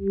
Hey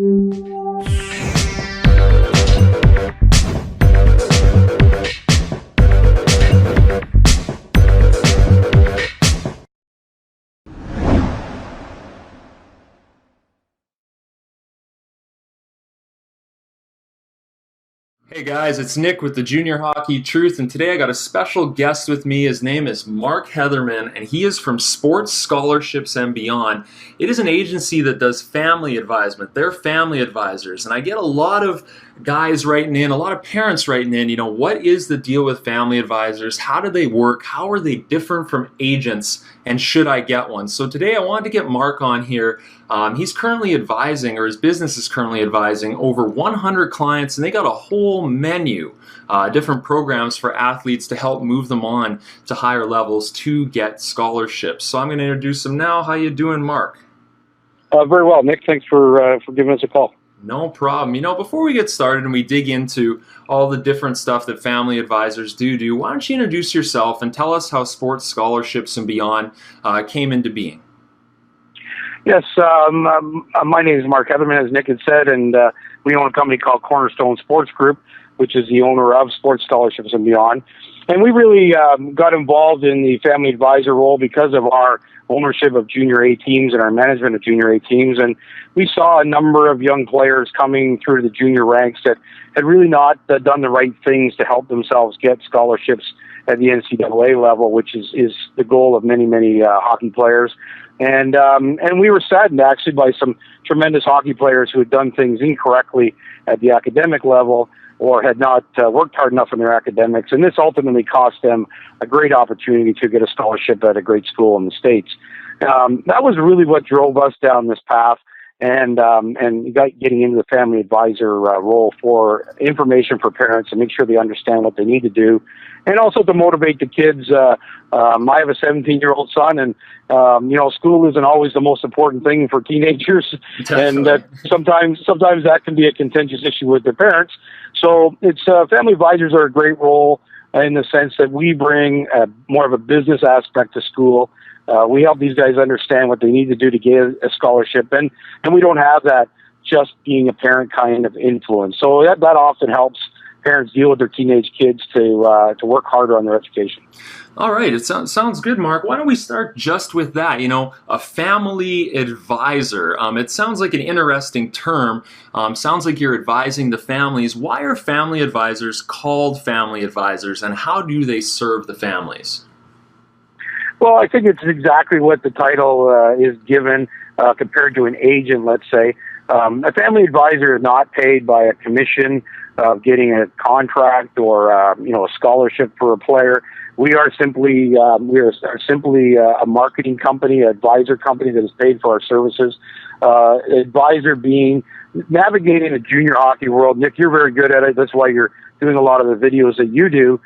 guys, it's Nick with the Junior Hockey Truth, and today I got a special guest with me. His name is Mark Heatherman, and he is from Sports Scholarships and Beyond. It is an agency that does family advisement. They're family advisors, and I get a lot of guys writing in, a lot of parents writing in, what is the deal with family advisors? How do they work? How are they different from agents? And should I get one? So today I wanted to get Mark on here. He's currently advising, or his business is currently advising, over 100 clients, and they got a whole menu, different programs for athletes to help move them on to higher levels to get scholarships. So I'm going to introduce him now. How you doing, Mark? Very well, Nick. Thanks for giving us a call. No problem. Before we get started and we dig into all the different stuff that family advisors do, why don't you introduce yourself and tell us how Sports Scholarships and Beyond came into being? Yes, my name is Mark Heatherman, as Nick had said, and we own a company called Cornerstone Sports Group, which is the owner of Sports Scholarships and Beyond. And we really got involved in the family advisor role because of our ownership of Junior A teams and our management of Junior A teams. And we saw a number of young players coming through the junior ranks that had really not done the right things to help themselves get scholarships at the NCAA level, which is the goal of many hockey players. And we were saddened actually by some tremendous hockey players who had done things incorrectly at the academic level or had not worked hard enough in their academics. And this ultimately cost them a great opportunity to get a scholarship at a great school in the States. That was really what drove us down this path and getting into the family advisor role for information for parents and make sure they understand what they need to do. And also to motivate the kids. I have a 17-year-old son, and school isn't always the most important thing for teenagers, and sometimes that can be a contentious issue with their parents. So it's family advisors are a great role in the sense that we bring more of a business aspect to school. We help these guys understand what they need to do to get a scholarship, and we don't have that just being a parent kind of influence. So that often helps parents deal with their teenage kids to work harder on their education. All right, it sounds good, Mark. Why don't we start just with that? A family advisor. It sounds like an interesting term. Sounds like you're advising the families. Why are family advisors called family advisors, and how do they serve the families? Well, I think it's exactly what the title is given compared to an agent, let's say. A family advisor is not paid by a commission of getting a contract or a scholarship for a player. We are simply a marketing company, an advisor company that is paid for our services. Advisor being navigating the junior hockey world. Nick, you're very good at it. That's why you're doing a lot of the videos that you do.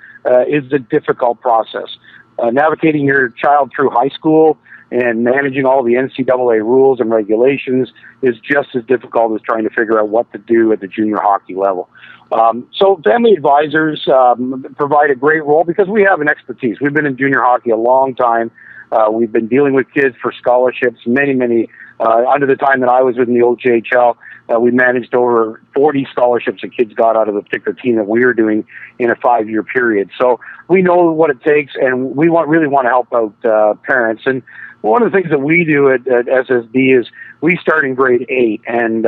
Is a difficult process. Navigating your child through high school and managing all the NCAA rules and regulations is just as difficult as trying to figure out what to do at the junior hockey level. So family advisors provide a great role because we have an expertise. We've been in junior hockey a long time. We've been dealing with kids for scholarships, many, under the time that I was in the OJHL. We managed over 40 scholarships that kids got out of the particular team that we were doing in a 5-year period. So we know what it takes, and we really want to help out parents. And one of the things that we do at SSB is we start in grade 8, and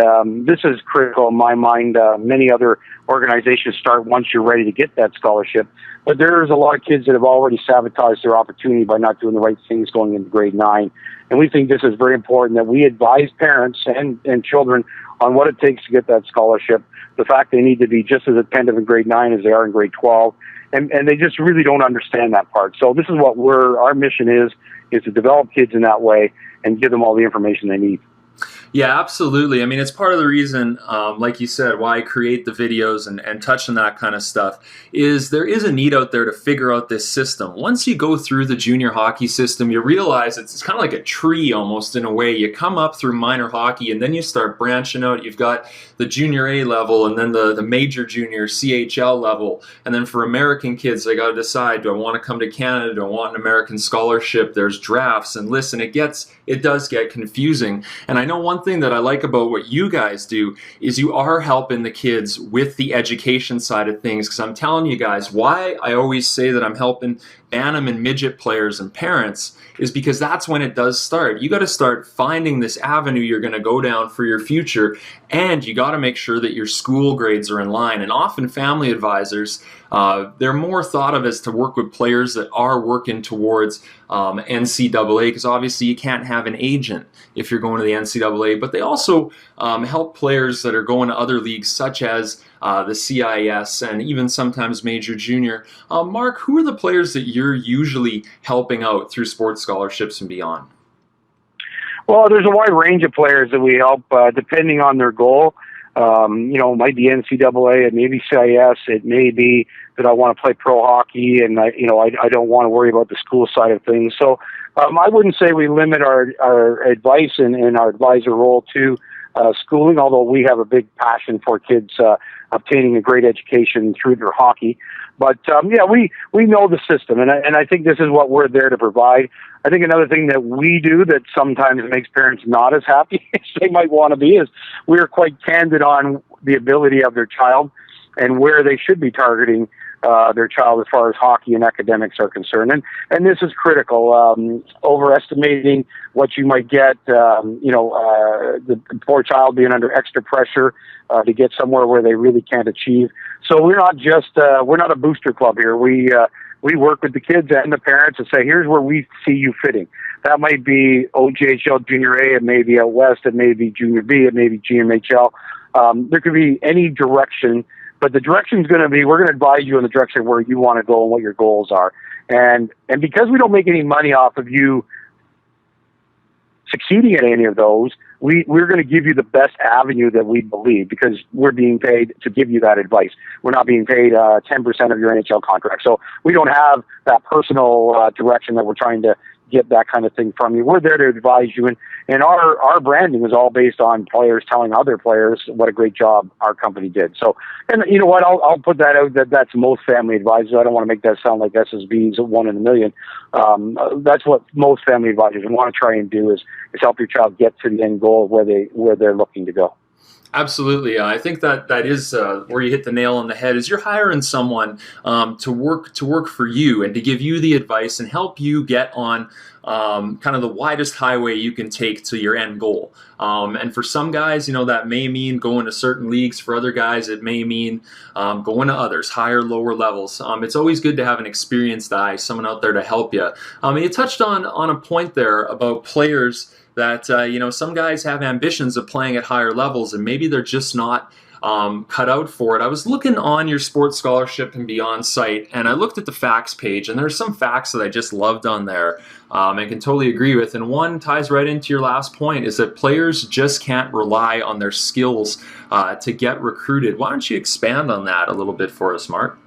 this is critical in my mind. Many other organizations start once you're ready to get that scholarship, but there's a lot of kids that have already sabotaged their opportunity by not doing the right things going into grade 9. And we think this is very important that we advise parents and children on what it takes to get that scholarship, the fact they need to be just as attentive in grade 9 as they are in grade 12, and they just really don't understand that part. So this is what our mission is to develop kids in that way and give them all the information they need. Yeah, absolutely. I mean, it's part of the reason, like you said, why I create the videos and touch on that kind of stuff, is there is a need out there to figure out this system. Once you go through the junior hockey system, you realize it's kind of like a tree almost in a way. You come up through minor hockey and then you start branching out. You've got the junior A level and then the major junior CHL level. And then for American kids, they got to decide, do I want to come to Canada? Do I want an American scholarship? There's drafts and lists, and it does get confusing. And I know one thing that I like about what you guys do is you are helping the kids with the education side of things. Because I'm telling you guys, why I always say that I'm helping Bantam and midget players and parents is because that's when it does start. You got to start finding this avenue you're going to go down for your future, and you got to make sure that your school grades are in line. And often family advisors, they're more thought of as to work with players that are working towards NCAA, because obviously you can't have an agent if you're going to the NCAA, but they also help players that are going to other leagues such as the CIS and even sometimes Major Junior. Mark, who are the players that you're usually helping out through sports scholarships and beyond? Well, there's a wide range of players that we help depending on their goal. It might be NCAA, it may be CIS, it may be that I want to play pro hockey and I don't want to worry about the school side of things. So I wouldn't say we limit our advice and our advisor role to schooling, although we have a big passion for kids obtaining a great education through their hockey. But we know the system, and I think this is what we're there to provide. I think another thing that we do that sometimes makes parents not as happy as they might want to be is we're quite candid on the ability of their child and where they should be targeting their child as far as hockey and academics are concerned. And this is critical. Overestimating what you might get, the poor child being under extra pressure to get somewhere where they really can't achieve. So we're not a booster club here. We work with the kids and the parents and say, here's where we see you fitting. That might be OJHL Junior A, it may be out west, it may be Junior B, it may be GMHL. There could be any direction, but the direction is going to be, we're going to advise you in the direction where you want to go and what your goals are. And because we don't make any money off of you succeeding at any of those, we're going to give you the best avenue that we believe, because we're being paid to give you that advice. We're not being paid 10% of your NHL contract. So we don't have that personal direction that we're trying to get that kind of thing from you. We're there to advise you, and our branding is all based on players telling other players what a great job our company did. So, and you know what, I'll put that out, that's most family advisors. I don't want to make that sound like SSB's one in a million. That's what most family advisors want to try and do is help your child get to the end goal of where they're looking to go. Absolutely. I think that is where you hit the nail on the head, is you're hiring someone to work for you and to give you the advice and help you get on kind of the widest highway you can take to your end goal. And for some guys, that may mean going to certain leagues. For other guys, it may mean going to others, higher, lower levels. It's always good to have an experienced eye, someone out there to help you. You touched on a point there about players that, some guys have ambitions of playing at higher levels and maybe they're just not cut out for it. I was looking on your sports scholarship and beyond site, and I looked at the facts page, and there's some facts that I just loved on there and can totally agree with. And one ties right into your last point, is that players just can't rely on their skills to get recruited. Why don't you expand on that a little bit for us, Mark?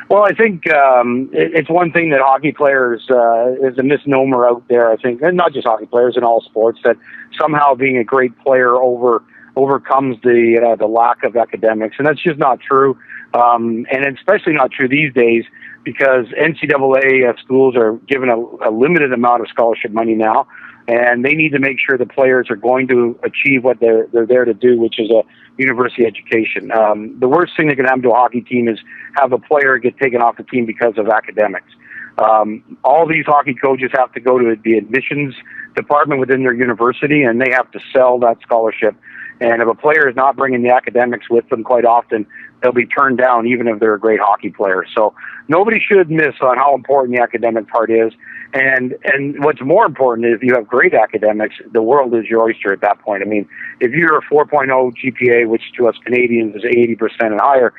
Well, I think it's one thing that hockey players is a misnomer out there, I think, and not just hockey players, in all sports, that somehow being a great player overcomes the lack of academics, and that's just not true, and especially not true these days, because NCAA schools are given a limited amount of scholarship money now, and they need to make sure the players are going to achieve what they're there to do, which is a university education. The worst thing that can happen to a hockey team is have a player get taken off the team because of academics. All these hockey coaches have to go to the admissions department within their university, and they have to sell that scholarship. And if a player is not bringing the academics with them, quite often they'll be turned down, even if they're a great hockey player. So nobody should miss on how important the academic part is. And what's more important is if you have great academics, the world is your oyster at that point. I mean, if you're a 4.0 GPA, which to us Canadians is 80% and higher,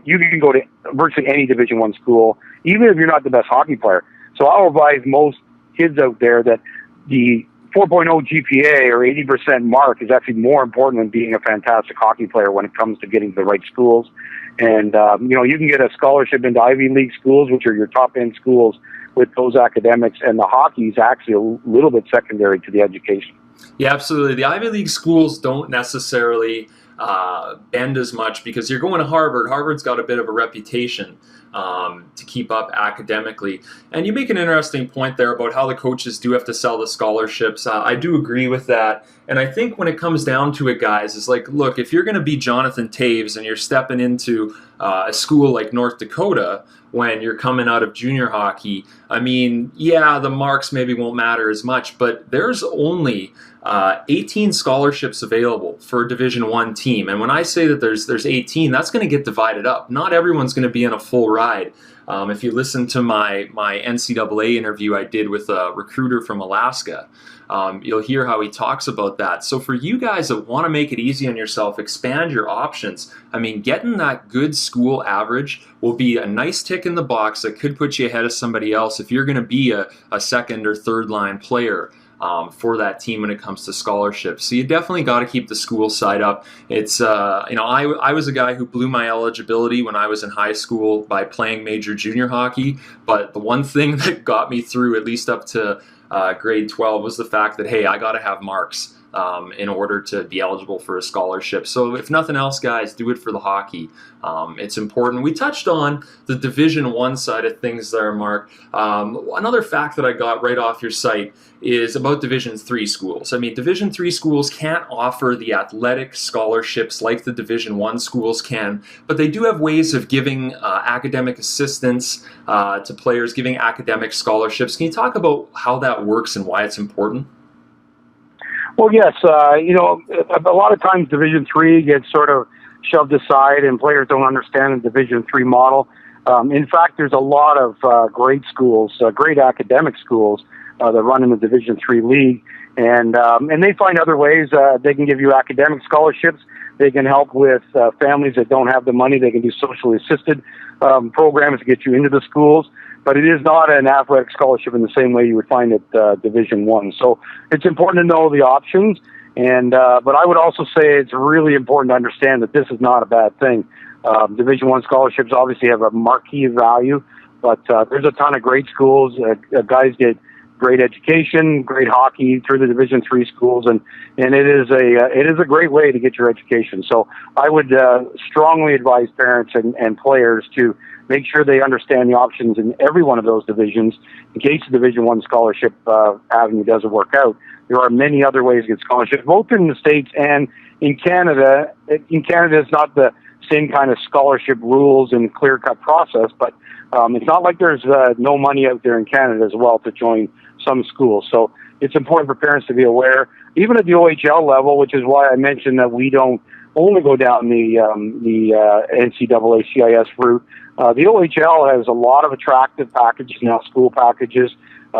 you can go to virtually any Division I school, even if you're not the best hockey player. So I'll advise most kids out there that the 4.0 GPA or 80% mark is actually more important than being a fantastic hockey player when it comes to getting to the right schools. And, you can get a scholarship into Ivy League schools, which are your top-end schools, with those academics, and the hockey is actually a little bit secondary to the education. Yeah, absolutely. The Ivy League schools don't necessarily bend as much because you're going to Harvard. Harvard's got a bit of a reputation to keep up academically. And you make an interesting point there about how the coaches do have to sell the scholarships. I do agree with that. And I think when it comes down to it, guys, is like, look, if you're going to be Jonathan Taves and you're stepping into a school like North Dakota when you're coming out of junior hockey, I mean, yeah, the marks maybe won't matter as much, but there's only 18 scholarships available for a Division I team. And when I say that there's 18, that's going to get divided up. Not everyone's going to be in a full ride. If you listen to my NCAA interview I did with a recruiter from Alaska, you'll hear how he talks about that. So for you guys that want to make it easy on yourself, expand your options. I mean, getting that good school average will be a nice tick in the box that could put you ahead of somebody else if you're going to be a second or third line player for that team when it comes to scholarships. So you definitely got to keep the school side up. It's I was a guy who blew my eligibility when I was in high school by playing major junior hockey, but the one thing that got me through at least up to grade 12 was the fact that, hey, I got to have marks in order to be eligible for a scholarship. So if nothing else, guys, do it for the hockey. It's important. We touched on the Division I side of things there, Mark. Another fact that I got right off your site is about Division III schools. I mean, Division III schools can't offer the athletic scholarships like the Division I schools can, but they do have ways of giving academic assistance to players, giving academic scholarships. Can you talk about how that works and why it's important? Well, yes. A lot of times Division III gets sort of shoved aside, and players don't understand the Division III model. In fact, there's a lot of great schools, great academic schools that run in the Division III league, and they find other ways. They can give you academic scholarships. They can help with families that don't have the money. They can do socially assisted programs to get you into the schools. But it is not an athletic scholarship in the same way you would find at Division I. So it's important to know the options. And but I would also say it's really important to understand that this is not a bad thing. Division I scholarships obviously have a marquee value, but there's a ton of great schools. Guys get great education, great hockey through the Division III schools, and it is a great way to get your education. So I would strongly advise parents and players to make sure they understand the options in every one of those divisions in case the Division I scholarship avenue doesn't work out. There are many other ways to get scholarships, both in the States and in Canada. In Canada, it's not the same kind of scholarship rules and clear-cut process, but it's not like there's no money out there in Canada as well to join some schools. So it's important for parents to be aware, even at the OHL level, which is why I mentioned that we don't only go down the NCAA CIS route. The OHL has a lot of attractive packages now, school packages.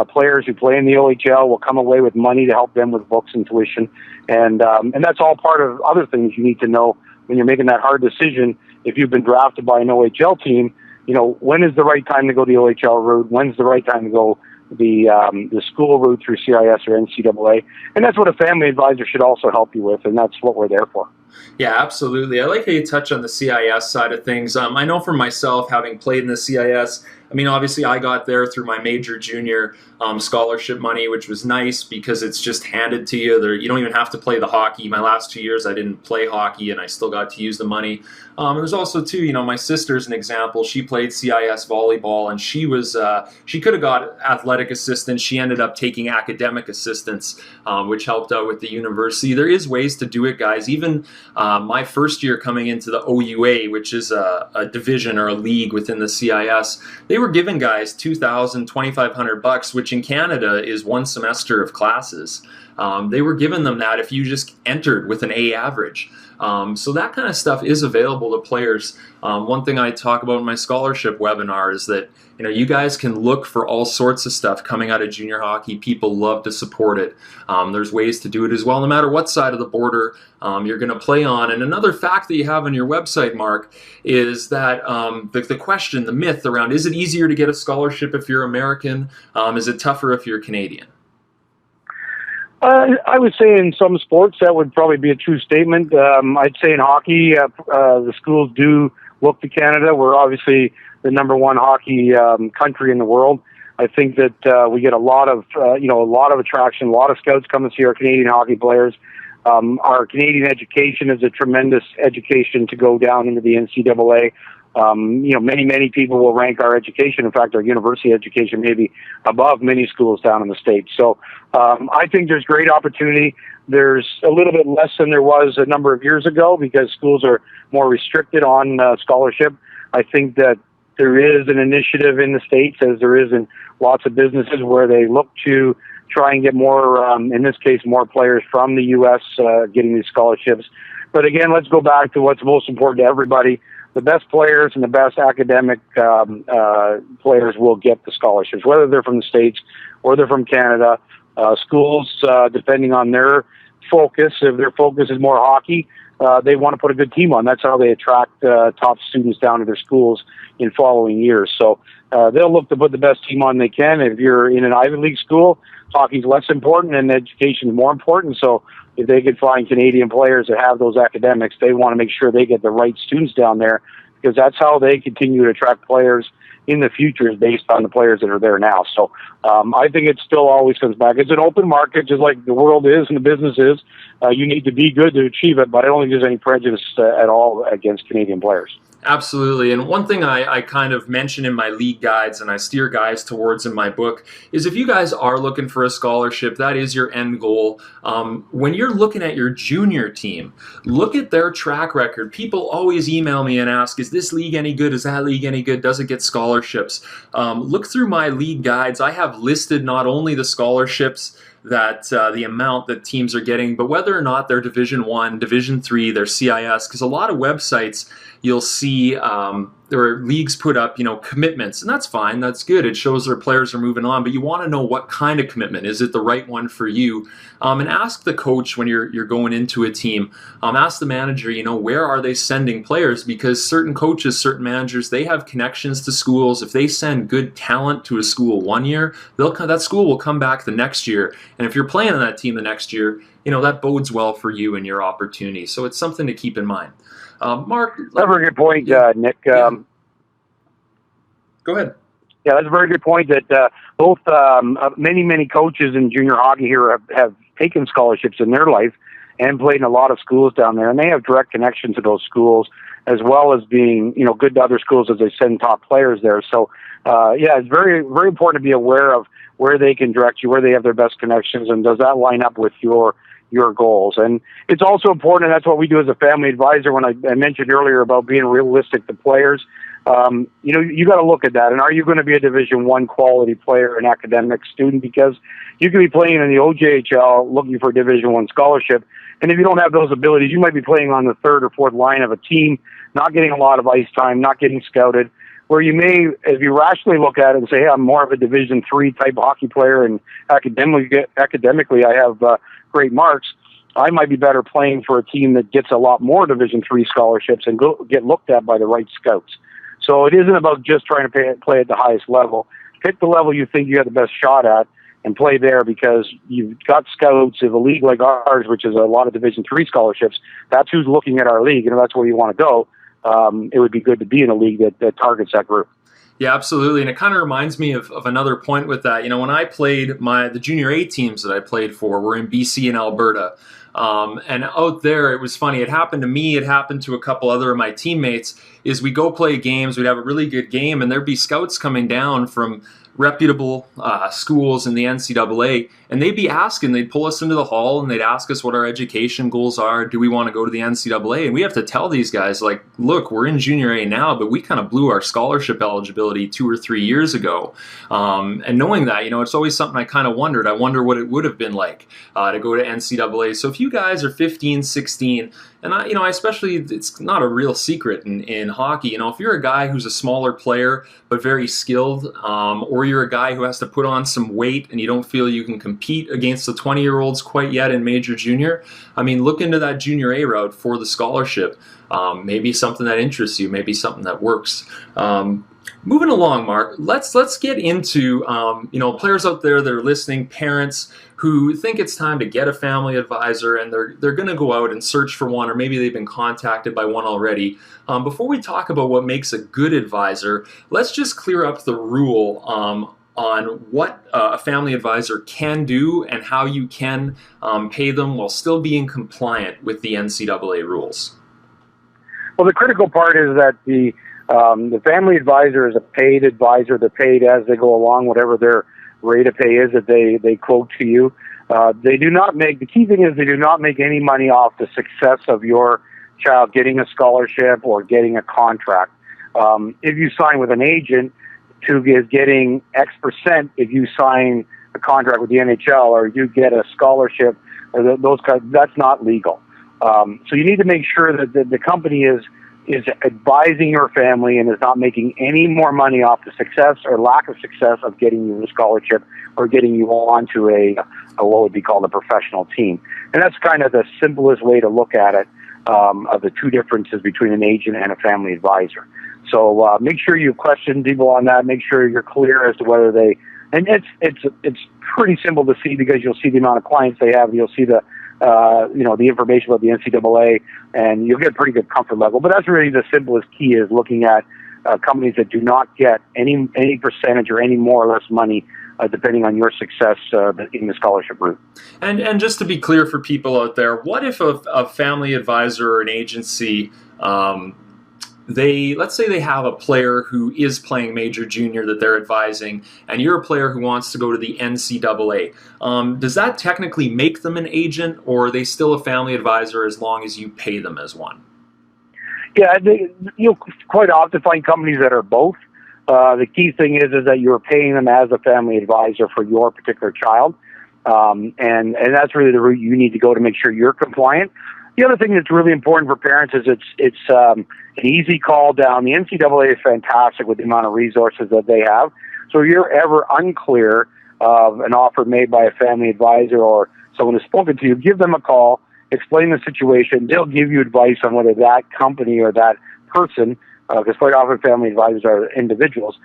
Players who play in the OHL will come away with money to help them with books and tuition, and that's all part of other things you need to know when you're making that hard decision. If you've been drafted by an OHL team, when is the right time to go the OHL route? When's the right time to go the school route through CIS or NCAA? And that's what a family advisor should also help you with, and that's what we're there for. Yeah, absolutely. I like how you touch on the CIS side of things. I know for myself, having played in the CIS, I mean, obviously I got there through my major junior scholarship money, which was nice because it's just handed to you. You don't even have to play the hockey. My last 2 years, I didn't play hockey, and I still got to use the money. There's also, too, my sister's an example. She played CIS volleyball, and she could have got athletic assistance. She ended up taking academic assistance, which helped out with the university. There is ways to do it, guys. Even my first year coming into the OUA, which is a division or a league within the CIS, they were giving guys $2,000, $2,500, which in Canada is one semester of classes. They were giving them that if you just entered with an A average. So that kind of stuff is available to players. One thing I talk about in my scholarship webinar is that you guys can look for all sorts of stuff coming out of junior hockey. People love to support it. There's ways to do it as well, no matter what side of the border you're going to play on. And another fact that you have on your website, Mark, is that the question, the myth around, is it easier to get a scholarship if you're American? Is it tougher if you're Canadian? I would say in some sports that would probably be a true statement. I'd say in hockey, the schools do look to Canada. We're obviously the number one hockey country in the world. I think that we get a lot of attraction. A lot of scouts come and see our Canadian hockey players. Our Canadian education is a tremendous education to go down into the NCAA. Many people will rank our education, in fact, our university education, maybe above many schools down in the States. So I think there's great opportunity. There's a little bit less than there was a number of years ago because schools are more restricted on scholarship. I think that there is an initiative in the States, as there is in lots of businesses, where they look to try and get more, in this case, more players from the U.S. Getting these scholarships. But again, let's go back to what's most important to everybody. The best players and the best academic players will get the scholarships, whether they're from the States or they're from Canada. Schools, depending on their focus, if their focus is more hockey, they want to put a good team on. That's how they attract top students down to their schools in following years. So they'll look to put the best team on they can. If you're in an Ivy League school, hockey's less important and education is more important. So if they could find Canadian players that have those academics, they want to make sure they get the right students down there, because that's how they continue to attract players in the future, is based on the players that are there now. So I think it still always comes back. It's an open market, just like the world is and the business is. You need to be good to achieve it, but I don't think there's any prejudice at all against Canadian players. Absolutely. And one thing I kind of mention in my league guides and I steer guys towards in my book is, if you guys are looking for a scholarship, that is your end goal. When you're looking at your junior team, look at their track record. People always email me and ask, is this league any good? Is that league any good? Does it get scholarships? Look through my league guides. I have listed not only the scholarships, that the amount that teams are getting, but whether or not they're Division I, Division III, they're CIS, because a lot of websites you'll see there are leagues put up, commitments, and that's fine, that's good. It shows their players are moving on, but you want to know what kind of commitment. Is it the right one for you? And ask the coach when you're going into a team. Ask the manager, where are they sending players? Because certain coaches, certain managers, they have connections to schools. If they send good talent to a school one year, that school will come back the next year. And if you're playing on that team the next year, that bodes well for you and your opportunity. So it's something to keep in mind. Mark, that's a very good point, Nick. Yeah. Go ahead. Yeah, that's a very good point. That both many coaches in junior hockey here have taken scholarships in their life and played in a lot of schools down there, and they have direct connection to those schools, as well as being good to other schools as they send top players there. So it's very very important to be aware of where they can direct you, where they have their best connections, and does that line up with your goals. And it's also important, and that's what we do as a family advisor. When I mentioned earlier about being realistic to players, you got to look at that. And are you going to be a Division I quality player, an academic student? Because you could be playing in the OJHL looking for a Division I scholarship, and if you don't have those abilities, you might be playing on the third or fourth line of a team, not getting a lot of ice time, not getting scouted, where you may, if you rationally look at it and say, hey, I'm more of a Division III type hockey player, and academically I have great marks, I might be better playing for a team that gets a lot more Division III scholarships and get looked at by the right scouts. So it isn't about just trying to play at the highest level. Pick the level you think you have the best shot at and play there, because you've got scouts. If a league like ours, which is a lot of Division III scholarships, that's who's looking at our league, and if that's where you want to go, it would be good to be in a league that targets that group. Yeah, absolutely. And it kind of reminds me of another point with that. When I played, the junior A teams that I played for were in BC and Alberta. And out there, it was funny. It happened to me. It happened to a couple other of my teammates. Is we go play games, we'd have a really good game, and there'd be scouts coming down from reputable schools in the NCAA, and they'd be asking, they'd pull us into the hall and they'd ask us what our education goals are. Do we want to go to the NCAA? And we have to tell these guys, like, look, we're in junior A now, but we kind of blew our scholarship eligibility 2 or 3 years ago. And knowing that, it's always something I kind of wondered. I wonder what it would have been like to go to NCAA. So if you guys are 15, 16, and I especially, it's not a real secret in hockey. If you're a guy who's a smaller player but very skilled, or you're a guy who has to put on some weight and you don't feel you can compete against the 20-year-olds quite yet in major junior, look into that junior A route for the scholarship. Maybe something that interests you, maybe something that works. Moving along, Mark, let's get into players out there that are listening, parents who think it's time to get a family advisor, and they're going to go out and search for one, or maybe they've been contacted by one already. Before we talk about what makes a good advisor, let's just clear up the rule on what a family advisor can do and how you can pay them while still being compliant with the NCAA rules? Well, the critical part is that the family advisor is a paid advisor. They're paid as they go along, whatever their rate of pay is that they quote to you. They do not make, the key thing is they do not make any money off the success of your child getting a scholarship or getting a contract. If you sign with an agent to getting X percent, if you sign a contract with the NHL or you get a scholarship, or those guys, that's not legal. So you need to make sure that the company is advising your family and is not making any more money off the success or lack of success of getting you a scholarship or getting you onto a what would be called a professional team. And that's kind of the simplest way to look at it, of the two differences between an agent and a family advisor. So make sure you question people on that. Make sure you're clear as to whether they, and it's pretty simple to see because you'll see the amount of clients they have. You'll see the the information about the NCAA, and you'll get a pretty good comfort level. But that's really the simplest key, is looking at companies that do not get any percentage or any more or less money, depending on your success in the scholarship route. And just to be clear for people out there, what if a family advisor or an agency, let's say they have a player who is playing major junior that they're advising, and you're a player who wants to go to the NCAA. Does that technically make them an agent, or are they still a family advisor as long as you pay them as one? Yeah, you'll quite often find companies that are both. The key thing is that you're paying them as a family advisor for your particular child, and that's really the route you need to go to make sure you're compliant. The other thing that's really important for parents is it's an easy call down. The NCAA is fantastic with the amount of resources that they have. So if you're ever unclear of an offer made by a family advisor or someone who's spoken to you, give them a call, explain the situation. They'll give you advice on whether that company or that person, because quite often family advisors are individuals,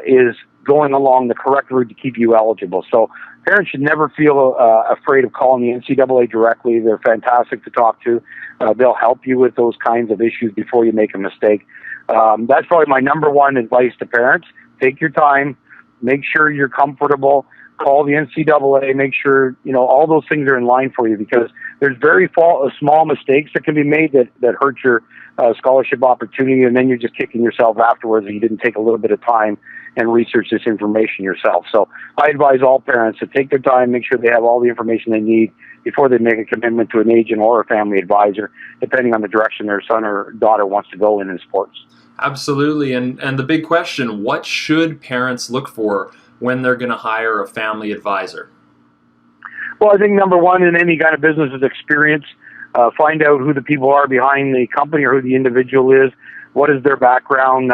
is going along the correct route to keep you eligible. So parents should never feel afraid of calling the NCAA directly. They're fantastic to talk to. They'll help you with those kinds of issues before you make a mistake. That's probably my number one advice to parents. Take your time. Make sure you're comfortable. Call the NCAA. Make sure all those things are in line for you, because there's very small mistakes that can be made that hurt your scholarship opportunity, and then you're just kicking yourself afterwards that you didn't take a little bit of time and research this information yourself. So I advise all parents to take their time, make sure they have all the information they need before they make a commitment to an agent or a family advisor, depending on the direction their son or daughter wants to go in sports. Absolutely. And the big question, what should parents look for when they're going to hire a family advisor? Well, I think number one in any kind of business is experience. Find out who the people are behind the company or who the individual is. What is their background?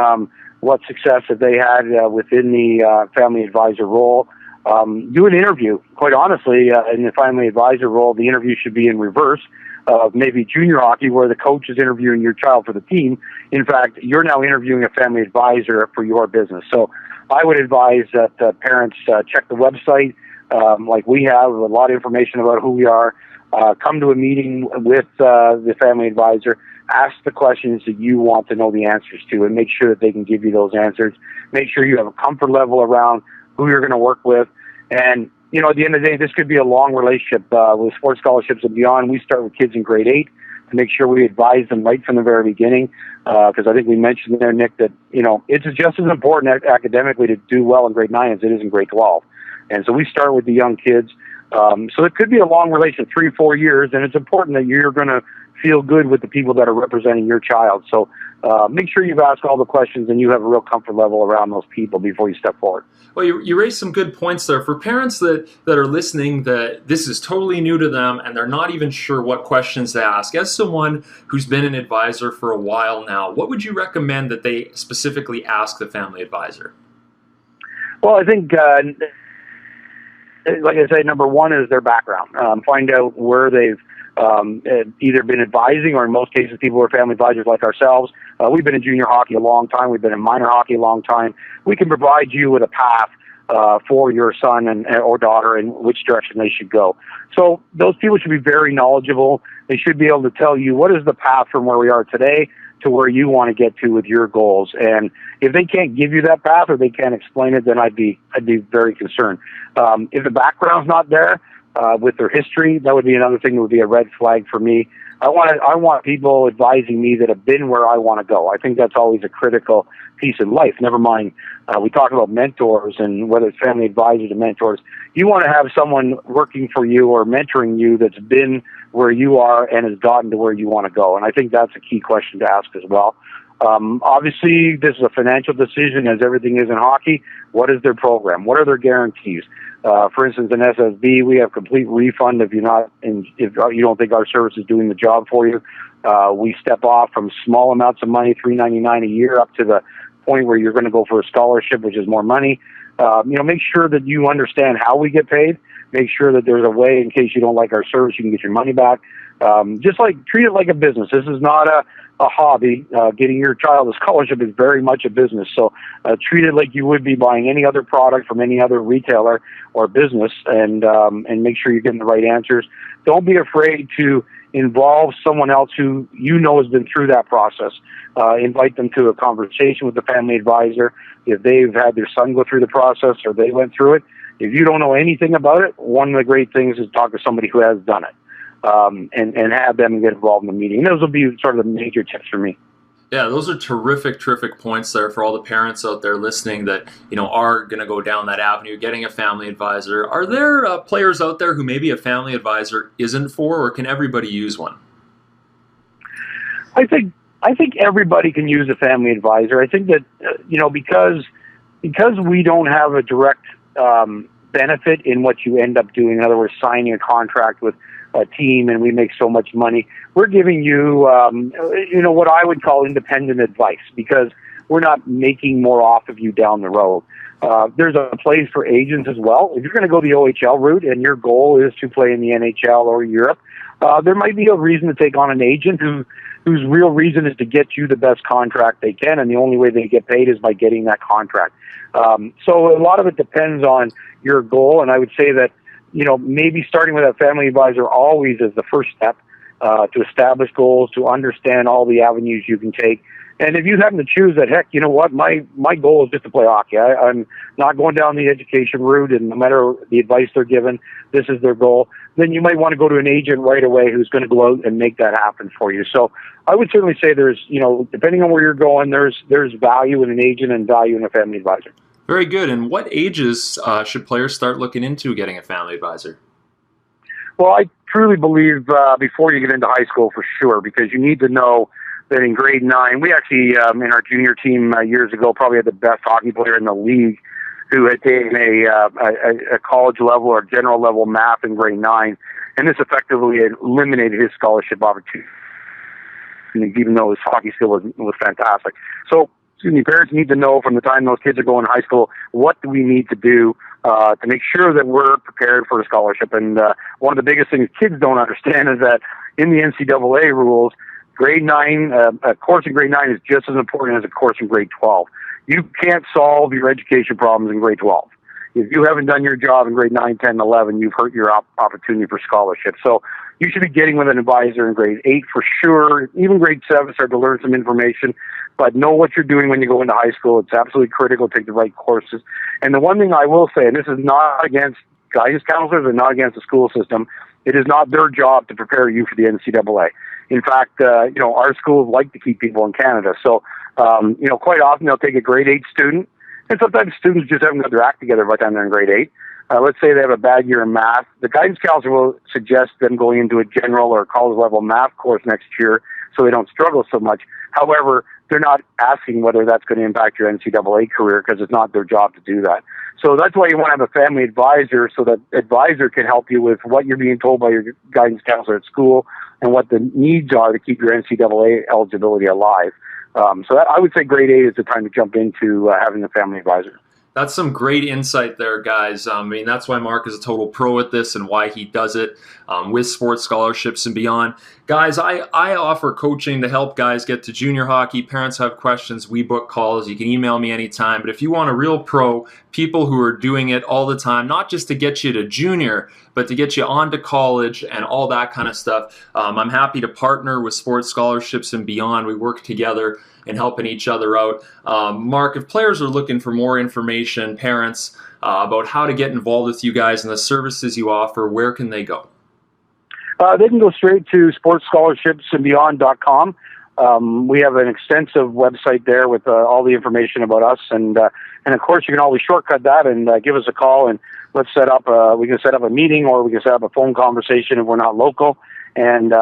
What success have they had within the family advisor role? Do an interview. Quite honestly, in the family advisor role, the interview should be in reverse of maybe junior hockey, where the coach is interviewing your child for the team. In fact, you're now interviewing a family advisor for your business. So I would advise that parents check the website, like we have, a lot of information about who we are. Come to a meeting with the family advisor. Ask the questions that you want to know the answers to, and make sure that they can give you those answers. Make sure you have a comfort level around who you're going to work with. And, at the end of the day, this could be a long relationship with sports scholarships and beyond. We start with kids in grade 8 to make sure we advise them right from the very beginning, because I think we mentioned there, Nick, that, it's just as important academically to do well in grade 9 as it is in grade 12. And so we start with the young kids. So it could be a long relationship, 3-4 years, and it's important that you're going to feel good with the people that are representing your child. So make sure you've asked all the questions and you have a real comfort level around those people before you step forward. Well, you raised some good points there. For parents that are listening, that this is totally new to them and they're not even sure what questions to ask, as someone who's been an advisor for a while now, what would you recommend that they specifically ask the family advisor? Well, I think like I say, number one is their background. Find out where they've either been advising, or in most cases, people who are family advisors like ourselves. We've been in junior hockey a long time. We've been in minor hockey a long time. We can provide you with a path for your son or daughter in which direction they should go. So those people should be very knowledgeable. They should be able to tell you what is the path from where we are today to where you want to get to with your goals. And if they can't give you that path or they can't explain it, then I'd be very concerned. If the background's not there with their history, that would be another thing that would be a red flag for me. I want people advising me that have been where I want to go. I think that's always a critical piece in life. Never mind, we talk about mentors and whether it's family advisors or mentors. You want to have someone working for you or mentoring you that's been where you are and has gotten to where you want to go. And I think that's a key question to ask as well. Obviously, this is a financial decision, as everything is in hockey. What is their program? What are their guarantees? For instance, in SSB, we have complete refund if you don't think our service is doing the job for you. We step off from small amounts of money, $3.99 a year, up to the point where you're going to go for a scholarship, which is more money. Make sure that you understand how we get paid. Make sure that there's a way, in case you don't like our service, you can get your money back. Just treat it like a business. This is not a hobby. Getting your child a scholarship is very much a business. So treat it like you would be buying any other product from any other retailer or business, and make sure you're getting the right answers. Don't be afraid to involve someone else who you know has been through that process. Invite them to a conversation with the family advisor if they've had their son go through the process or they went through it. If you don't know anything about it, one of the great things is talk to somebody who has done it, and have them get involved in the meeting. And those will be sort of the major tips for me. Yeah, those are terrific points there for all the parents out there listening that are going to go down that avenue, getting a family advisor. Are there players out there who maybe a family advisor isn't for, or can everybody use one? I think everybody can use a family advisor. I think that because we don't have a direct benefit in what you end up doing. In other words, signing a contract with a team and we make so much money. We're giving you, what I would call independent advice, because we're not making more off of you down the road. There's a place for agents as well. If you're going to go the OHL route and your goal is to play in the NHL or Europe, there might be a reason to take on an agent whose real reason is to get you the best contract they can, and the only way they get paid is by getting that contract. So a lot of it depends on your goal, and I would say that, maybe starting with a family advisor always is the first step to establish goals, to understand all the avenues you can take. And if you happen to choose that, heck, you know what, my goal is just to play hockey. I'm not going down the education route, and no matter the advice they're given, this is their goal, then you might want to go to an agent right away who's going to go out and make that happen for you. So I would certainly say there's, depending on where you're going, there's value in an agent and value in a family advisor. Very good. And what ages should players start looking into getting a family advisor? Well, I truly believe before you get into high school, for sure, because you need to know that in grade 9, we actually, in our junior team years ago, probably had the best hockey player in the league who had taken a college level or general level math in grade 9, and this effectively eliminated his scholarship opportunity, even though his hockey skill was fantastic. So, parents need to know from the time those kids are going to high school, what do we need to do to make sure that we're prepared for a scholarship. And one of the biggest things kids don't understand is that in the NCAA rules, grade 9, a course in grade 9 is just as important as a course in grade 12. You can't solve your education problems in grade 12. If you haven't done your job in grade 9, 10, 11, you've hurt your opportunity for scholarship. So you should be getting with an advisor in grade 8 for sure. Even grade 7, start to learn some information. But know what you're doing when you go into high school. It's absolutely critical to take the right courses. And the one thing I will say, and this is not against guidance counselors and not against the school system, it is not their job to prepare you for the NCAA. In fact, our schools like to keep people in Canada. So, quite often they'll take a grade 8 student, and sometimes students just haven't got their act together by the time they're in grade 8. Let's say they have a bad year in math. The guidance counselor will suggest them going into a general or college level math course next year so they don't struggle so much. However, they're not asking whether that's going to impact your NCAA career, because it's not their job to do that. So that's why you want to have a family advisor, so that advisor can help you with what you're being told by your guidance counselor at school and what the needs are to keep your NCAA eligibility alive. So I would say grade 8 is the time to jump into having a family advisor. That's some great insight there, guys. That's why Mark is a total pro at this and why he does it with sports scholarships and beyond. Guys, Guys, I offer coaching to help guys get to junior hockey. Parents have questions, we book calls. You can email me anytime. But if you want a real pro, people who are doing it all the time, not just to get you to junior, but to get you on to college and all that kind of stuff, I'm happy to partner with Sports Scholarships and Beyond. We work together and helping each other out. Mark, if players are looking for more information, parents, about how to get involved with you guys and the services you offer, where can they go? They can go straight to sportsscholarshipsandbeyond.com. We have an extensive website there with all the information about us, and of course you can always shortcut that and give us a call, and let's set up. We can set up a meeting, or we can set up a phone conversation if we're not local, and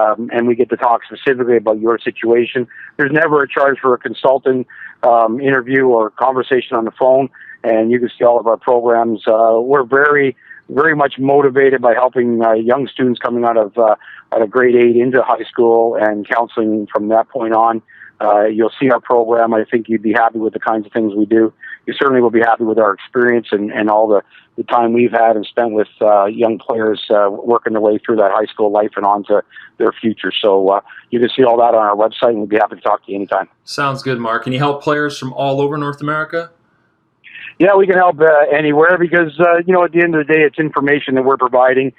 we get to talk specifically about your situation. There's never a charge for a consultant interview or conversation on the phone, and you can see all of our programs. We're very much motivated by helping young students coming out of grade 8 into high school and counseling from that point on. You'll see our program. I think you'd be happy with the kinds of things we do. You certainly will be happy with our experience and all the time we've had and spent with young players working their way through that high school life and on to their future. So you can see all that on our website, and we'd be happy to talk to you anytime. Sounds good, Mark. Can you help players from all over North America? Yeah, we can help anywhere because, at the end of the day, it's information that we're providing.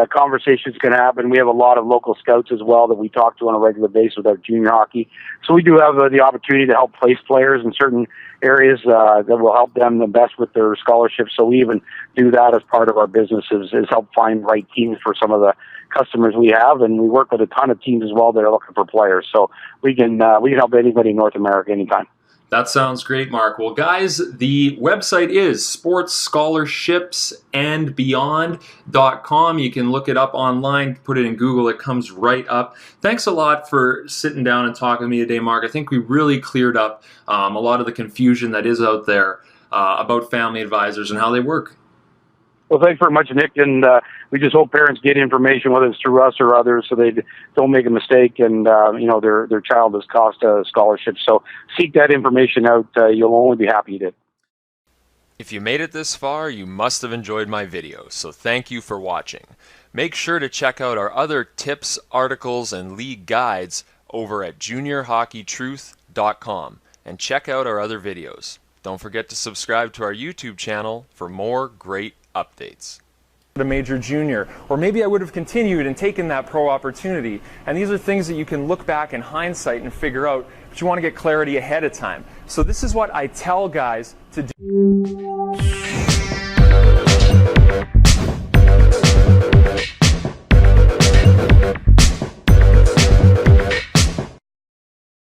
Conversations can happen. We have a lot of local scouts as well that we talk to on a regular basis with our junior hockey. So we do have the opportunity to help place players in certain areas that will help them the best with their scholarships. So we even do that as part of our business is help find right teams for some of the customers we have. And we work with a ton of teams as well that are looking for players. So we can help anybody in North America anytime. That sounds great, Mark. Well, guys, the website is sportsscholarshipsandbeyond.com. You can look it up online, put it in Google, it comes right up. Thanks a lot for sitting down and talking to me today, Mark. I think we really cleared up a lot of the confusion that is out there about family advisors and how they work. Well, thanks very much, Nick, and we just hope parents get information, whether it's through us or others, so they don't make a mistake and, their child has cost a scholarship. So seek that information out. You'll only be happy you did. If you made it this far, you must have enjoyed my video, so thank you for watching. Make sure to check out our other tips, articles, and league guides over at juniorhockeytruth.com, and check out our other videos. Don't forget to subscribe to our YouTube channel for more great updates. A major junior, or maybe I would have continued and taken that pro opportunity. And these are things that you can look back in hindsight and figure out, but you want to get clarity ahead of time. So this is what I tell guys to do.